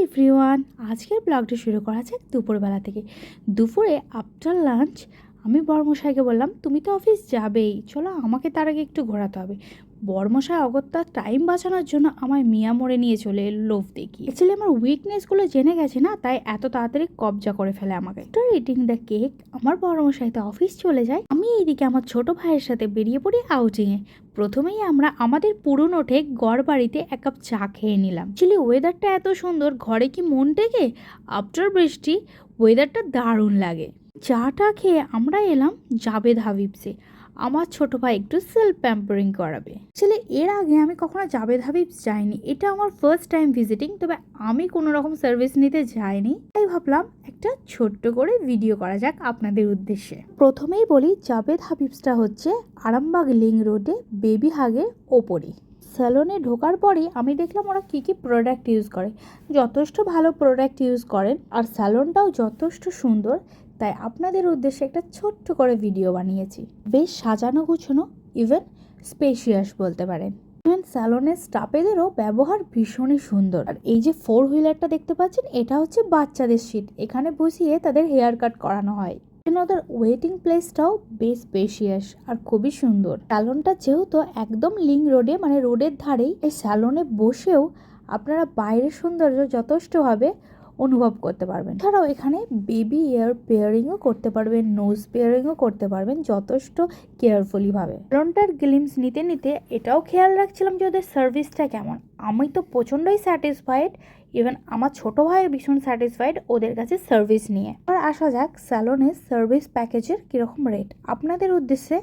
Everyone, আজকের ব্লগটা শুরু করা যাক দুপুরবেলা থেকে। দুপুরে আফটার লাঞ্চ আমি বড়মশাইকে বললাম, তুমি তো অফিস যাবেই, চলো আমাকে তার আগে একটু ঘোরাতে হবে। বড়মশাই অগত্যা টাইম বাঁচানোর জন্য আমায় মিয়া মোড়ে নিয়ে চলে এলো লোভ দেখিয়ে। অ্যাকচুয়ালি আমার উইকনেসগুলো জেনে গেছে না, তাই এত তাড়াতাড়ি কবজা করে ফেলে আমাকে। আফটার ইটিং দ্য কেক আমার বড়মশাই তো অফিস চলে যায়, আমি এইদিকে আমার ছোট ভাইয়ের সাথে বেরিয়ে পড়ি আউটিংয়ে। প্রথমেই আমরা আমাদের পুরনো ঠেক গড় বাড়িতে এক কাপ চা খেয়ে নিলাম। অ্যাকচুয়ালি ওয়েদারটা এত সুন্দর, ঘরে কি মন টেকে? আফটার বৃষ্টি ওয়েদারটা দারুণ লাগে। চাটা খেয়ে আমরা এলাম জাবেদ হাবিবসে। আমার ছোট ভাই একটু সেলফ প্যাম্পারিং করাবে। অ্যাকচুয়ালি এর আগে আমি কখনো জাবেদ হাবিবস যাইনি, এটা আমার ফার্স্ট টাইম ভিজিটিং। তবে আমি কোনো রকম সার্ভিস নিতে যাইনি, তাই ভাবলাম একটা ছোট্ট করে ভিডিও করা যাক আপনাদের উদ্দেশ্যে। প্রথমেই বলি, জাবেদ হাবিবসটা হচ্ছে আরামবাগ লিংক রোডে বেবি হাগের ওপরে। স্যালনে ঢোকার পরে আমি দেখলাম ওরা কী কী প্রোডাক্ট ইউজ করে। যথেষ্ট ভালো প্রোডাক্ট ইউজ করেন, আর স্যালনটাও যথেষ্ট সুন্দর। তাই আপনাদের উদ্দেশ্যে একটা ছোট্ট করে ভিডিও বানিয়েছি। বেশ সাজানো গুছানো, ইভেন স্পেশিয়াস বলতে পারেন। ইভেন স্যালনের স্টাফেদেরও ব্যবহার ভীষণই সুন্দর। আর এই যে 4 হুইলারটা দেখতে পাচ্ছেন, এটা হচ্ছে বাচ্চাদের সিট, এখানে বসিয়ে তাদের হেয়ার কাট করানো হয়। ওদের ওয়েটিং প্লেসটাও বেশ স্পেশিয়াস আর খুবই সুন্দর। স্যালনটা যেহেতু একদম লিংক রোডে, মানে রোডের ধারেই, এই স্যালনে বসেও আপনারা বাইরের সৌন্দর্য যথেষ্টভাবে অনুভব করতে পারবেন। এছাড়াও এখানে বেবি ইয়ার পেয়ারিংও করতে পারবেন, নোজ পেয়ারিংও করতে পারবেন যথেষ্ট কেয়ারফুলিভাবে। স্যালনটার গ্লিমস নিতে নিতে এটাও খেয়াল রাখছিলাম যে ওদের সার্ভিসটা কেমন। আমি তো প্রচণ্ডই স্যাটিসফাইড, ইভেন আমার ছোটো ভাইও ভীষণ স্যাটিসফাইড ওদের কাছে সার্ভিস নিয়ে। আর আসা যাক স্যালনের সার্ভিস প্যাকেজের কীরকম রেট। আপনাদের উদ্দেশ্যে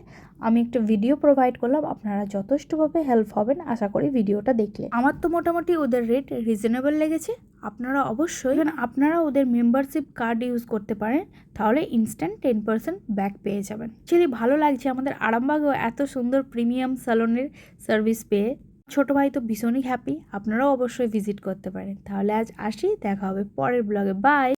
আমি একটা ভিডিও প্রোভাইড করলাম, আপনারা যথেষ্টভাবে হেল্প হবেন আশা করি ভিডিওটা দেখলে। আমার তো মোটামুটি ওদের রেট রিজনেবল লেগেছে। আপনারা অবশ্যই আপনারা ওদের মেম্বারশিপ কার্ড ইউজ করতে পারেন, তাহলে ইনস্ট্যান্ট 10% ব্যাক পেয়ে যাবেন। অ্যাকচুয়ালি ভালো লাগছে আমাদের আরামবাগেও এত সুন্দর প্রিমিয়াম স্যালনের সার্ভিস পেয়ে। ছোট ভাই তো ভীষণই হ্যাপি, আপনারাও অবশ্যই ভিজিট করতে পারেন। তাহলে আজ আসি, দেখা হবে পরের ব্লগে। বাই।